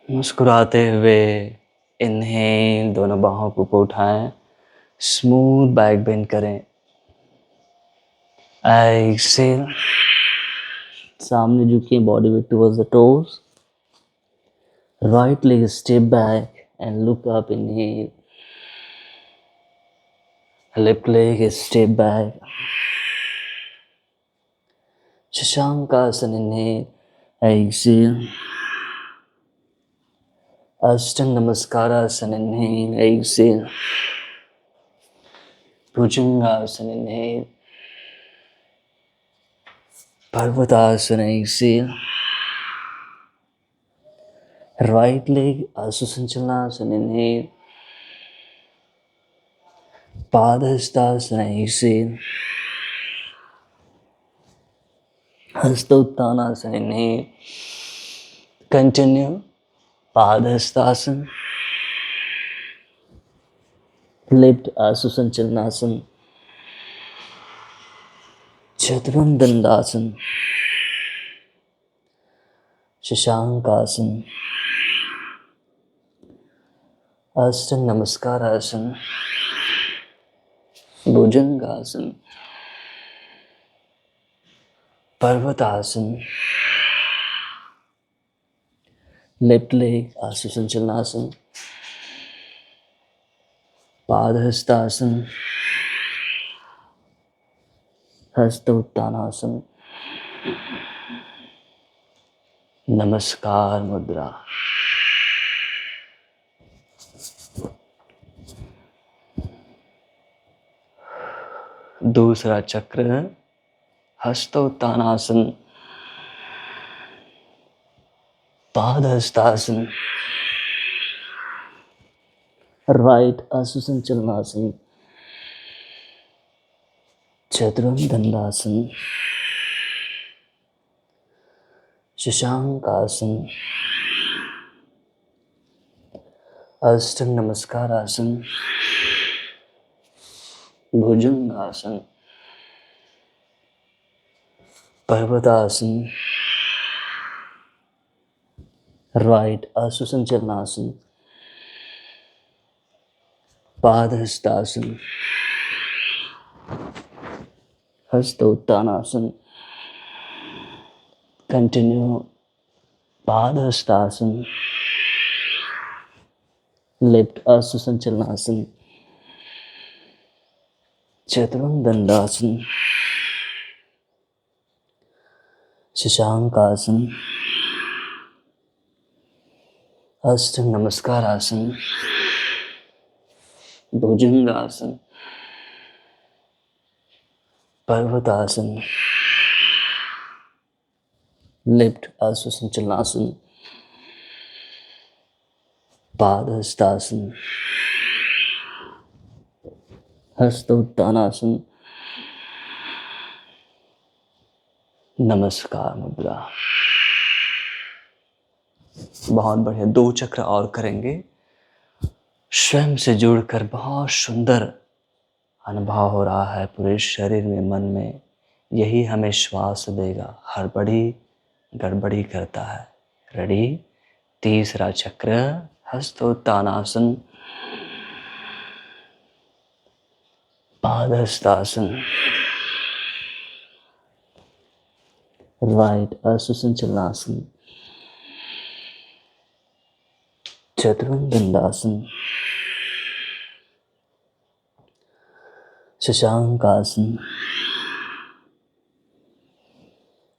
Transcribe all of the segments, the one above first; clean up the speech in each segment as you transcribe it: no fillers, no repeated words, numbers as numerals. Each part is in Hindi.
मुस्कुराते हुए इन्हेल, दोनों बाहों को ऊपर उठाएं, स्मूथ बैक बेंड करें। एक्सेल, सामने झुकिए, body weight towards the toes. Right leg step back and look up, inhale. Left leg step back. Shashankasana, inhale, exhale. Ashtanga Namaskarasana, inhale, exhale. Bhujangasana, inhale. Parvatasana, exhale. Right leg Ashwasanchalanasana, inhale. Padahastasana, exhale. Hastottanasana, inhale. Continue. Padahastasana, lift Ashwasanchalanasana, Chaturangadandasana, Shashankasana, Ashtanga Namaskarasana, Bhujangasana, Parvatasana, left leg Ashwasanchalanasana, Padahastasana, Hastottanasana, Namaskar mudra. दूसरा चक्र Hastottanasana, Padahastasana, right आसुसंचलनासन, Chaturangadandasana, Shashankasana, Ashtanga Namaskarasana, Bhujangasana, Parvatasana, right Ashwasanchalanasana, Padahastasana, Hastottanasana, continue. Padahastasana, left Ashwasanchalanasana, Chaturangadandasana, Shashankasana, Ashtanga Namaskarasana, Bhujangasana, पर्वतासन, लिफ्ट आसुसंचलनासन, पादहस्तासन, हस्तोत्थानासन, नमस्कार मुद्रा। बहुत बढ़िया, 2 चक्र और करेंगे। स्वयं से जुड़कर बहुत सुंदर अनुभव हो रहा है पूरे शरीर में, मन में। यही हमें श्वास देगा। हड़बड़ी गड़बड़ी करता है। रेडी? तीसरा चक्र Hastottanasana, Padahastasana, right आसुसंचलनासन, Chaturangadandasana, Shashankasana,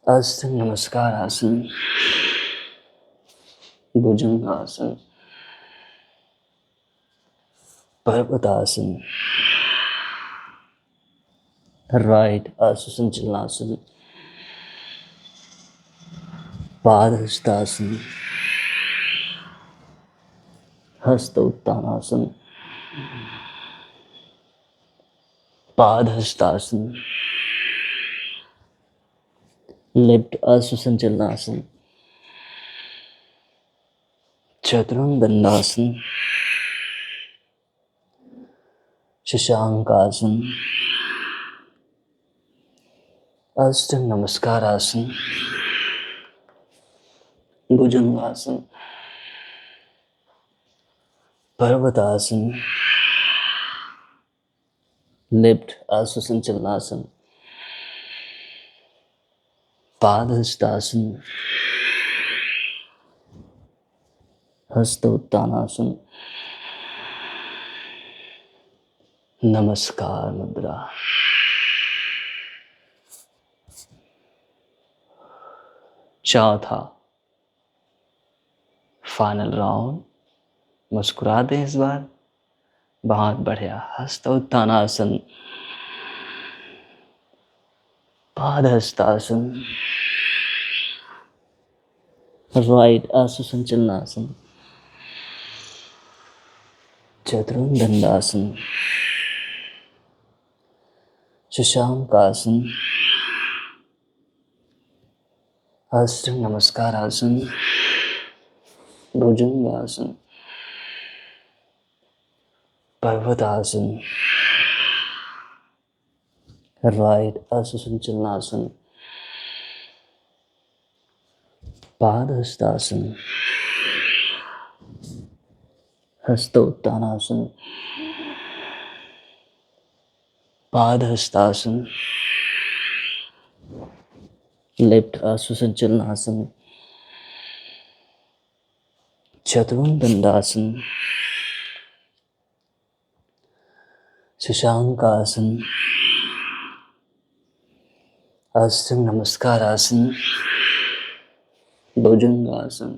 Ashtanga Namaskarasana, Bhujangasana, Parvatasana, right Ashwasanchalanasana, Padahastasana, हस्तोत्थानासन, padahastasana, left Ashwasanchalanasana, Chaturangadandasana, Shashankasana, Ashtanga Namaskarasana, Bhujangasana, पर्वतासन, लिफ्ट आश्वासन चलनासन, पादहस्तासन, हस्त उत्तानासन, नमस्कार मुद्रा। चौथा फाइनल राउंड, मुस्कुरा दें इस बार, बहुत बढ़िया। हस्त उत्तानासन, पादहस्तासन, राइट आश्वासन चलनासन, चतुर्दंडासन, शशांकासन, अष्टांग नमस्कार आसन, भुजंगासन, पर्वतासन, राइट आश्वासन चलनासन, पादहस्तासन, हस्तोत्तानासन, पादहस्तासन, लेफ्ट आश्वासन चलनासन, चतुर्दंडासन, शशांकासन, अष्टांग नमस्कार आसन, भुजंगासन,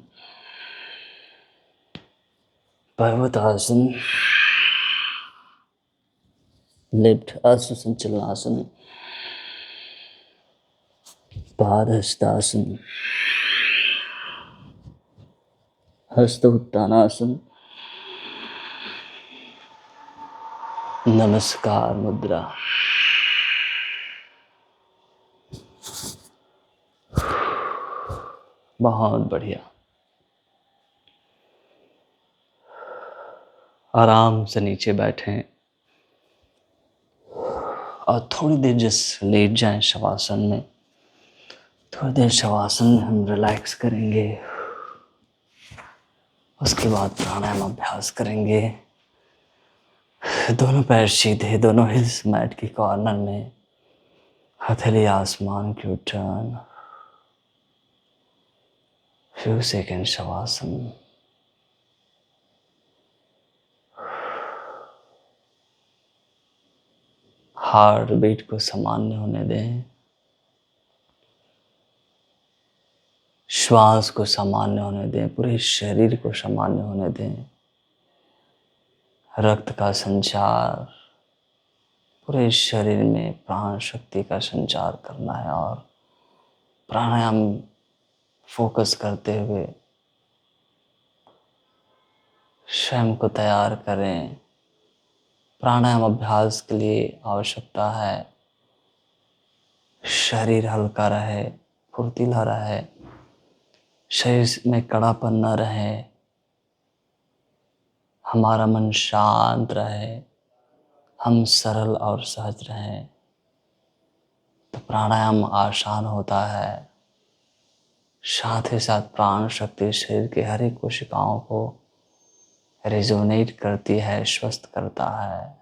पर्वतासन, लेफ्ट आश्वासन चलनासन, पादहस्तासन, हस्त उत्तानासन, नमस्कार मुद्रा। बहुत बढ़िया। आराम से नीचे बैठें और थोड़ी देर जस्ट लेट जाएं शवासन में। थोड़ी देर शवासन में हम रिलैक्स करेंगे, उसके बाद प्राणायाम अभ्यास करेंगे। दोनों पैर सीधे, दोनों हिल्स मैट के कॉर्नर में, हथेली आसमान की ओर turn. Few second Shavasana. Heart beat को सामान्य होने दें, श्वास को सामान्य होने दें, पूरे शरीर को सामान्य होने दें। रक्त का संचार पूरे शरीर में, प्राण शक्ति का संचार करना है और प्राणायाम फोकस करते हुए स्वयं को तैयार करें। प्राणायाम अभ्यास के लिए आवश्यकता है शरीर हल्का रहे, फुर्तीला रहे, शरीर में कड़ापन न रहे, हमारा मन शांत रहे, हम सरल और सहज रहें, तो प्राणायाम आसान होता है। साथ ही साथ प्राण शक्ति शरीर के हर एक कोशिकाओं को रेजोनेट करती है, स्वस्थ करता है।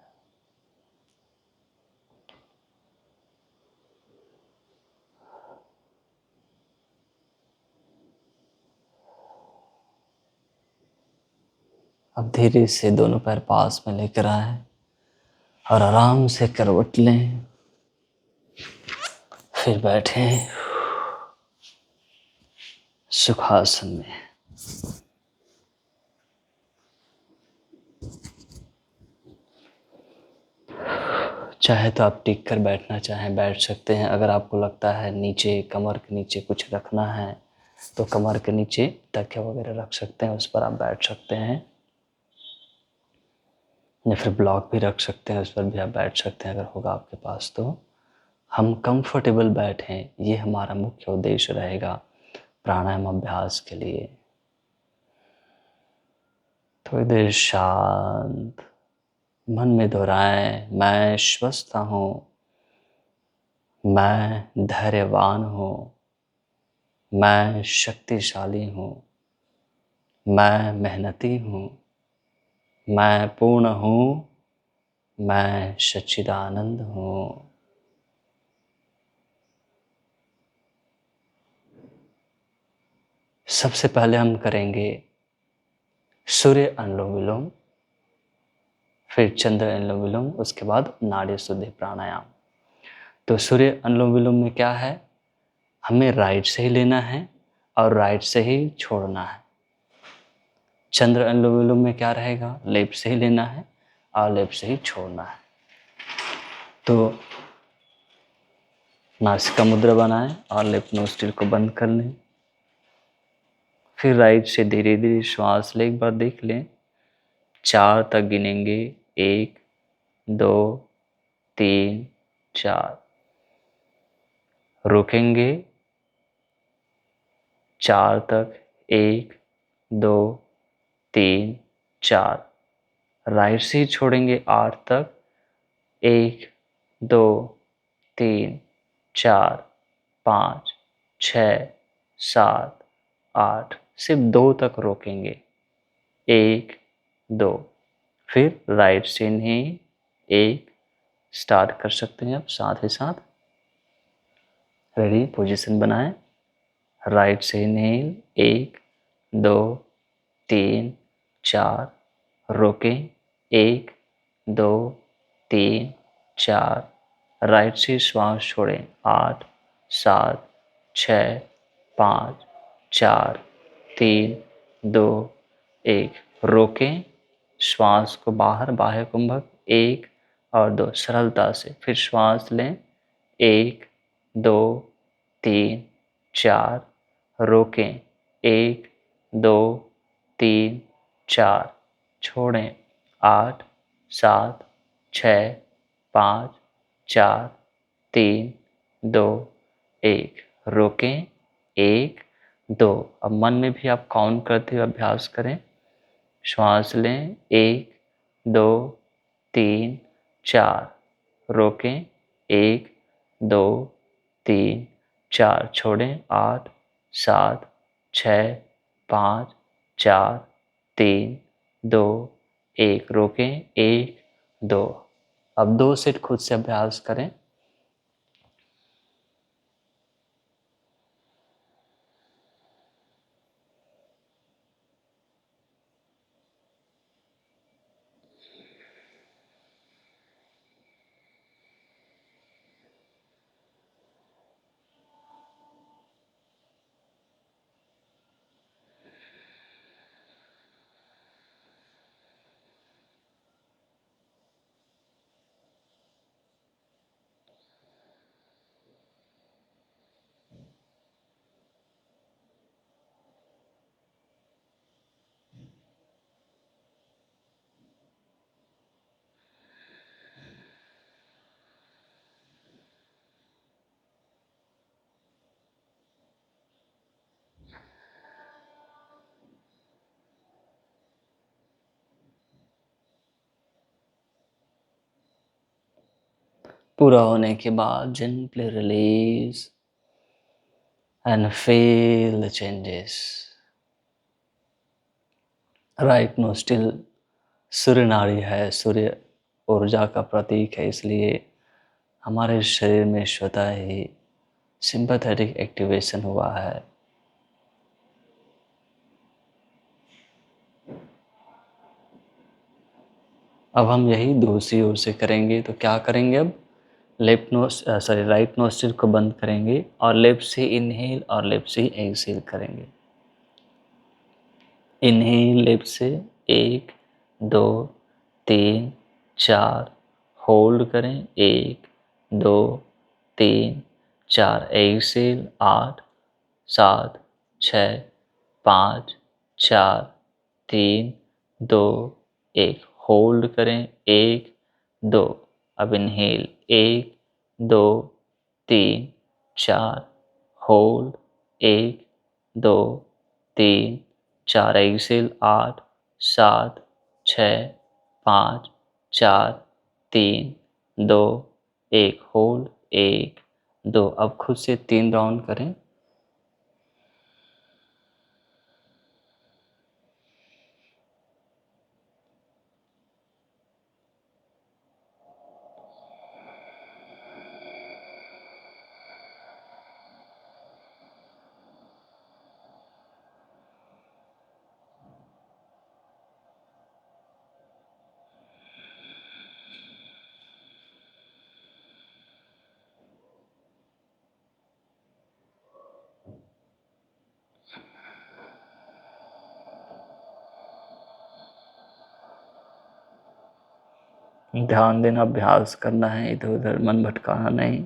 अब धीरे से दोनों पैर पास में लेकर आए और आराम से करवट लें, फिर बैठें सुखासन में। चाहे तो आप टिक कर बैठना चाहें बैठ सकते हैं। अगर आपको लगता है नीचे कमर के नीचे कुछ रखना है तो कमर के नीचे तकिया वगैरह रख सकते हैं, उस पर आप बैठ सकते हैं, या फिर ब्लॉक भी रख सकते हैं, उस पर भी आप बैठ सकते हैं अगर होगा आपके पास तो। हम कंफर्टेबल बैठें, ये हमारा मुख्य उद्देश्य रहेगा प्राणायाम अभ्यास के लिए। थोड़ी देर शांत मन में दोहराएं, मैं स्वस्थ हूँ, मैं धैर्यवान हूँ, मैं शक्तिशाली हूँ, मैं मेहनती हूँ, मैं पूर्ण हूँ, मैं सच्चिदानंद हूँ। सबसे पहले हम करेंगे सूर्य अनुलोम विलोम, फिर चंद्र अनुलोम विलोम, उसके बाद नाड़ी शुद्धि प्राणायाम। तो सूर्य अनुलोम विलोम में क्या है, हमें राइट से ही लेना है और राइट से ही छोड़ना है। चंद्र अनुलोम विलोम में क्या रहेगा, लेफ्ट से ही लेना है और लेफ्ट से ही छोड़ना है। तो नासिका मुद्रा बनाएं और लेफ्ट नोस्ट्रिल को बंद कर लें। फिर राइट से धीरे धीरे श्वास ले, एक बार देख लें। 4 तक गिनेंगे, 1 2 3 4। रुकेंगे 4 तक, 1 2 3 4। राइट से ही छोड़ेंगे 8 तक, 1 2 3 4 5 6 7 8। सिर्फ 2 तक रोकेंगे, 1 2। फिर राइट से इनहेल, 1 स्टार्ट कर सकते हैं आप साथ ही साथ। रेडी, पोजीशन बनाएं। राइट से इनहेल, 1 2 3 4। रोकें, 1 2 3 4। राइट से श्वास छोड़ें, 8 7 6 5 4 3 2 1। रोकें, श्वास को बाहर, बाह्य कुंभक, 1 और 2 सरलता से। फिर श्वास लें, 1 2 3 4। रोकें, 1 2 3 4। छोड़ें, 8 7 6 5 4 3 2 1। रोकें, 1 2। अब मन में भी आप काउंट करते हुए अभ्यास करें। श्वास लें, 1 2 3 4। रोकें, 1 2 3 4। छोड़ें, 8 7 6 5 4 3 2 1। रोकें, 1 2। अब 2 सेट खुद से अभ्यास करें। पूरा होने के बाद gently release and feel the changes. Right nostril सूर्य नाड़ी है, सूर्य ऊर्जा का प्रतीक है, इसलिए हमारे शरीर में स्वतः ही सिंपैथेटिक एक्टिवेशन हुआ है। अब हम यही दूसरी ओर से करेंगे। तो क्या करेंगे, अब राइट नोस्ट्रिल को बंद करेंगे और लेफ्ट से इनहेल और लेफ्ट से एक्सहेल करेंगे। इनहेल लेफ्ट से, 1 2 3 4। होल्ड करें, 1 2 3 4। एक्सहेल, 8 7 6 5 4 3 2 1। होल्ड करें, 1 2। अब इनहेल, 1 2 3 4। होल्ड, 1 2 3 4। एक्सहेल, 8 7 6 5 4 3 2 1। होल्ड, 1 2। अब खुद से 3 राउंड करें। ध्यान देना, अभ्यास करना है, इधर उधर मन भटकाना नहीं।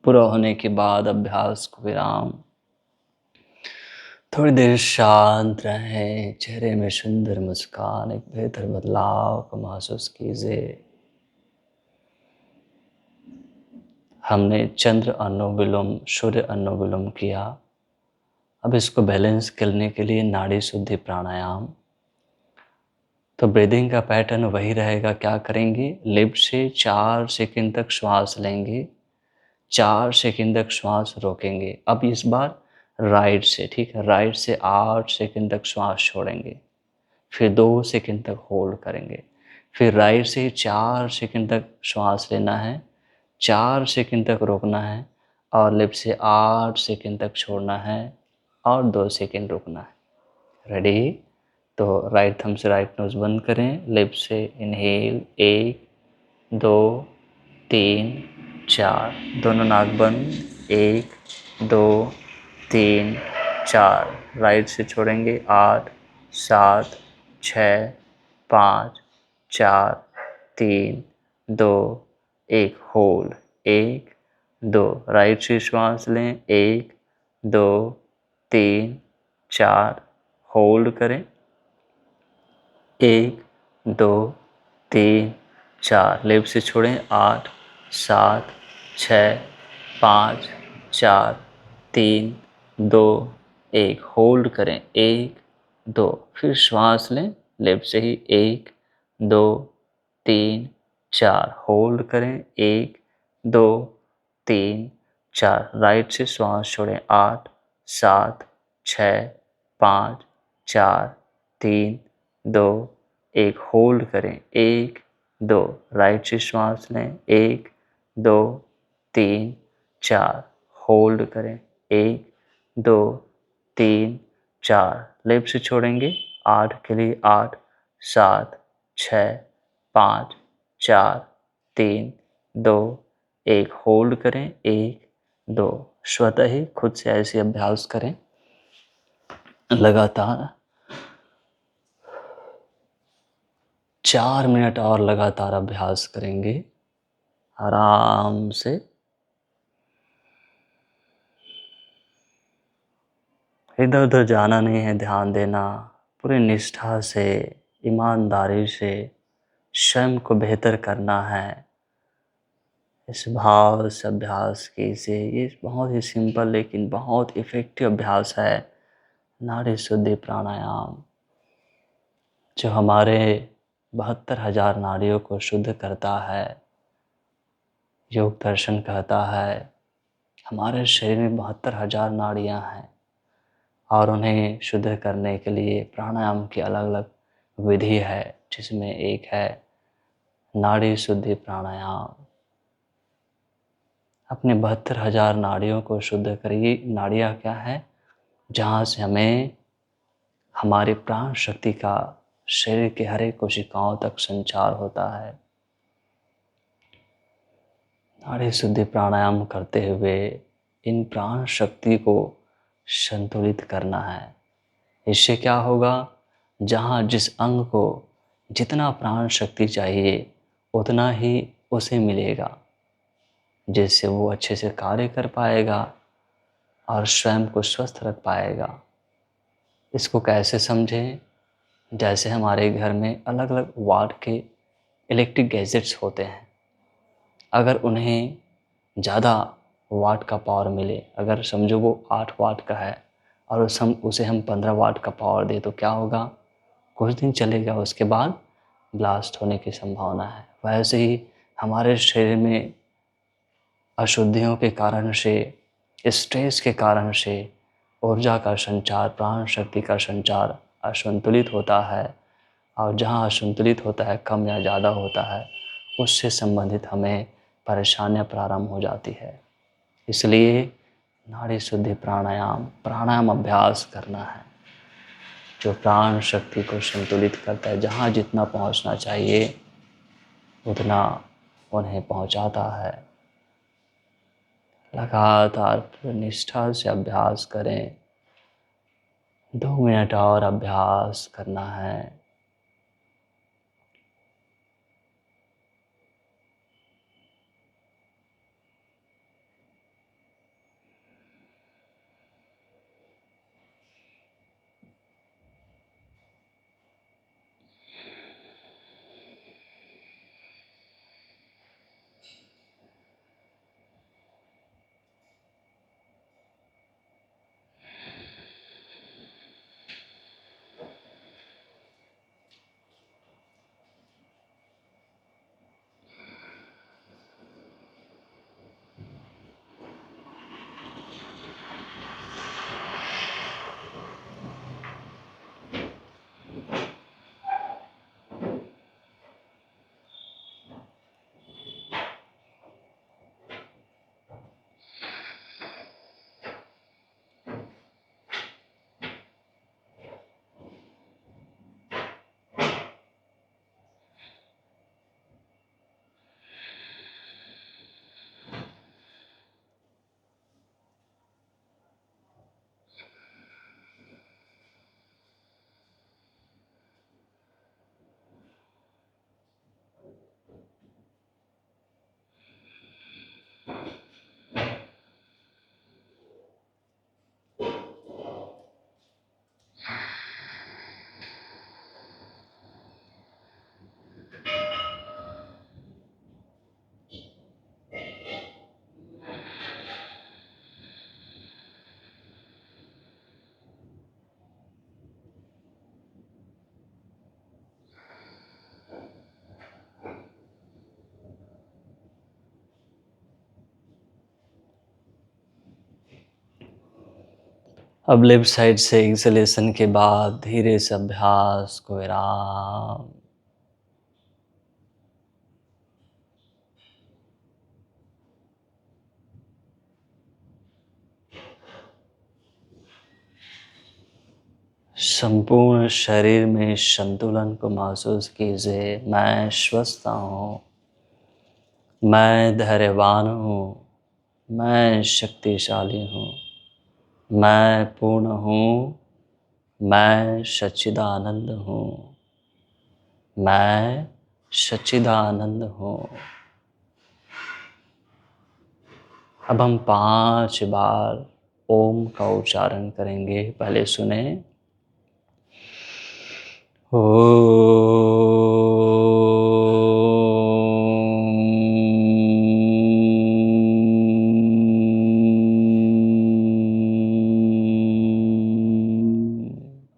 पूरा होने के बाद अभ्यास को विराम। थोड़ी देर शांत रहें, चेहरे में सुंदर मुस्कान, एक बेहतर बदलाव को महसूस कीजिए। हमने चंद्र अनुलोम, सूर्य अनुलोम किया। अब इसको बैलेंस करने के लिए नाड़ी शुद्धि प्राणायाम। तो ब्रीदिंग का पैटर्न वही रहेगा। क्या करेंगे? लिप से 4 सेकंड तक श्वास लेंगे, 4 सेकंड तक श्वास रोकेंगे। अब इस बार राइट से, ठीक है, राइट से 8 सेकंड तक श्वास छोड़ेंगे, फिर 2 सेकंड तक होल्ड करेंगे, फिर राइट से 4 सेकंड तक श्वास लेना है, 4 सेकंड तक रोकना है, और लेफ्ट से 8 सेकंड तक छोड़ना है और 2 सेकंड रुकना है। रेडी? तो राइट थंब से राइट नोज बंद करें, लेफ्ट से इनहेल 1 2 3 4, दोनों नाक बंद, 1 2 3 4, राइट से छोड़ेंगे 8 7 6 5 4 3 2 1, होल्ड 1 2, राइट से श्वास लें 1 2 3 4, होल्ड करें 1 2 3 4, लेफ्ट से छोड़ें 8 7 6 5 4 3 2 1, होल्ड करें 1 2, फिर श्वास लें लेफ्ट से ही 1 2 3 4, होल्ड करें 1 2 3 4, राइट से श्वास छोड़ें 8 7 6 5 4 3 2 1, होल्ड करें 1 2, राइट से श्वास लें 1 2 3 4, होल्ड करें 1 2 3 4, लेफ्ट से छोड़ेंगे 8 के लिए 8 7 6 5 4 3 2 1, होल्ड करें 1 2। स्वतः ही खुद से ऐसे अभ्यास करें लगातार 4 मिनट और लगातार अभ्यास करेंगे आराम से। इधर उधर जाना नहीं है, ध्यान देना पूरी निष्ठा से, ईमानदारी से स्वयं को बेहतर करना है। इस भाव से अभ्यास कीजिए। ये बहुत ही सिंपल लेकिन बहुत इफ़ेक्टिव अभ्यास है, नाड़ी शुद्धि प्राणायाम, जो हमारे 72,000 नाड़ियों को शुद्ध करता है। योग दर्शन कहता है हमारे शरीर में 72,000 नाड़ियाँ हैं और उन्हें शुद्ध करने के लिए प्राणायाम की अलग अलग विधि है, जिसमें एक है नाड़ी शुद्धि प्राणायाम। अपने 72,000 नाड़ियों को शुद्ध करिए। नाड़ियाँ क्या है? जहाँ से हमें हमारी प्राण शक्ति का शरीर के हर एक कोशिकाओं तक संचार होता है। नाड़ी शुद्धि प्राणायाम करते हुए इन प्राण शक्ति को संतुलित करना है। इससे क्या होगा? जहाँ जिस अंग को जितना प्राण शक्ति चाहिए उतना ही उसे मिलेगा, जिससे वो अच्छे से कार्य कर पाएगा और स्वयं को स्वस्थ रख पाएगा। इसको कैसे समझें? जैसे हमारे घर में अलग अलग वार्ड के इलेक्ट्रिक गैजेट्स होते हैं, अगर उन्हें ज़्यादा वाट का पावर मिले, अगर समझो वो 8 वाट का है और उसे हम 15 वाट का पावर दें तो क्या होगा? कुछ दिन चलेगा, उसके बाद ब्लास्ट होने की संभावना है। वैसे ही हमारे शरीर में अशुद्धियों के कारण से, स्ट्रेस के कारण से ऊर्जा का संचार, प्राण शक्ति का संचार असंतुलित होता है, और जहाँ असंतुलित होता है, कम या ज़्यादा होता है, उससे संबंधित हमें परेशानियाँ प्रारंभ हो जाती है। इसलिए नाड़ी शुद्धि प्राणायाम अभ्यास करना है, जो प्राण शक्ति को संतुलित करता है। जहाँ जितना पहुँचना चाहिए उतना उन्हें पहुँचाता है। लगातार पूरी निष्ठा से अभ्यास करें। 2 मिनट और अभ्यास करना है। अब लेफ्ट साइड से एक्सलेशन के बाद धीरे से अभ्यास को विराम। संपूर्ण शरीर में संतुलन को महसूस कीजिए। मैं स्वस्थ हूँ, मैं धैर्यवान हूँ, मैं शक्तिशाली हूँ, मैं पूर्ण हूँ, मैं सच्चिदानंद हूँ, मैं सच्चिदानंद हूँ। अब हम 5 बार ओम का उच्चारण करेंगे। पहले सुने।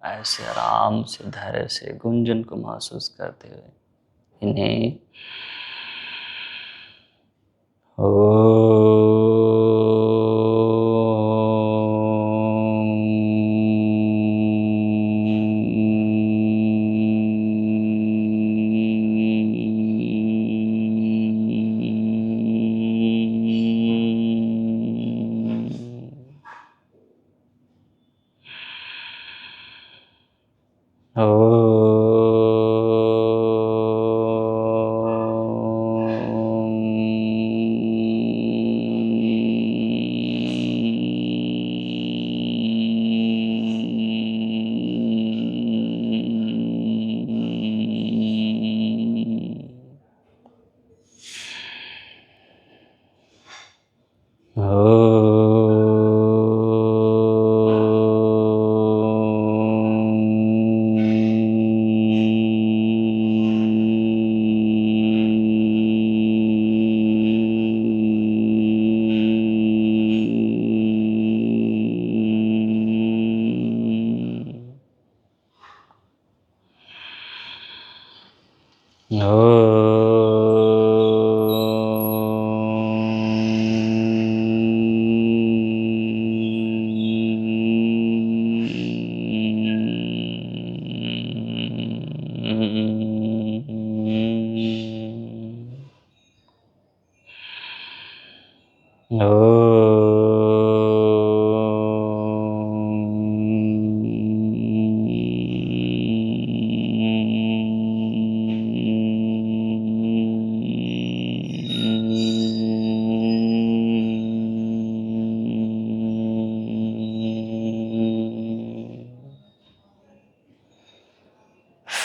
ऐसे आराम से, धैर्य से गुंजन को महसूस करते हुए इन्हें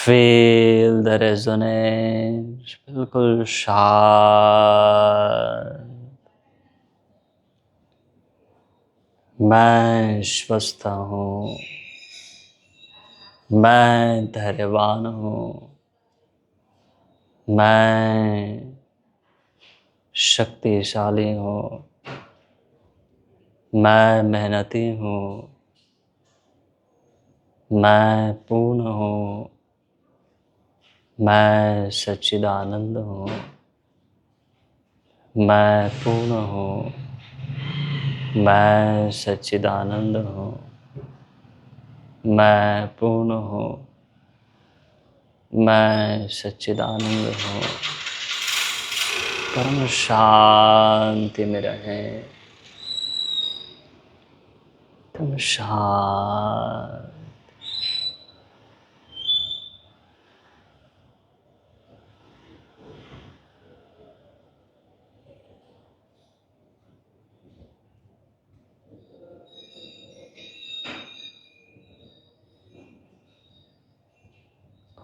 Feel the resonance, बिल्कुल शांत। मैं स्वस्थ हूँ, मैं धैर्यवान हूँ, मैं शक्तिशाली हूँ, मैं मेहनती हूँ, मैं पूर्ण हूँ, मैं सच्चिदानंद हूँ, मैं पूर्ण हूँ, मैं सच्चिदानंद हूँ, मैं पूर्ण हूँ, मैं सच्चिदानंद हूँ। परम शांति में रहें, तुम शांत।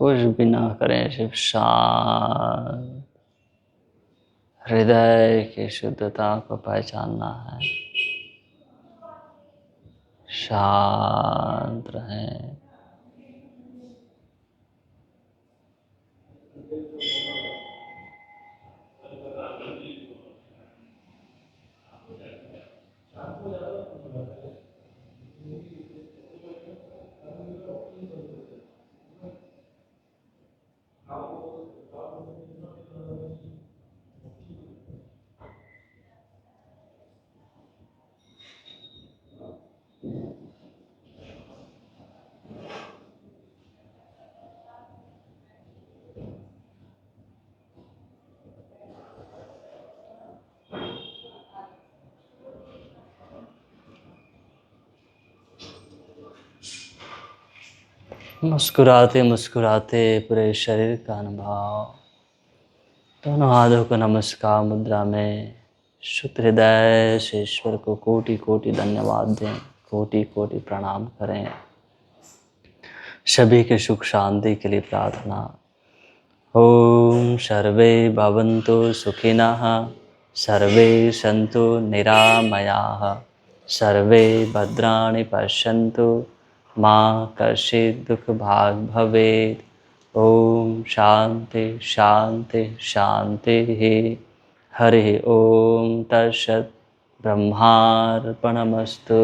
कुछ भी ना करें, सिर्फ शांत। हृदय की शुद्धता को पहचानना है। शांत रहें। मुस्कुराते मुस्कुराते पूरे शरीर का अनुभव। दोनों हाथों को नमस्कार मुद्रा में शुद्ध हृदय से ईश्वर को कोटि कोटि धन्यवाद दें, कोटि कोटि प्रणाम करें। सभी के सुख शांति के लिए प्रार्थना। ओम सर्वे भवन्तु सुखिनः, सर्वे सन्तु निरामयाः, सर्वे भद्राणि पश्यन्तु, मा कश्चित् दुःखभाग् भवेत्। ओम शांति शांति शांतिः। हरि ओम तत्सत्। ब्रह्मार्पणमस्तु।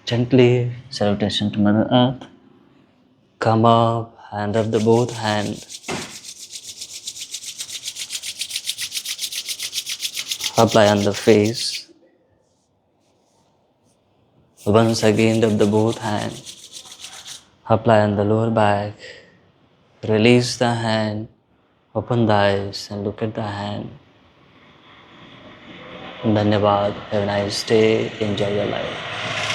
Gently salutation to Mother Earth. Come up and rub the both hand. Apply on the face. Once again rub the both hand. Apply on the lower back. Release the hand. Open the eyes and look at the hand. Dhanyavad. Have a nice day. Enjoy your life.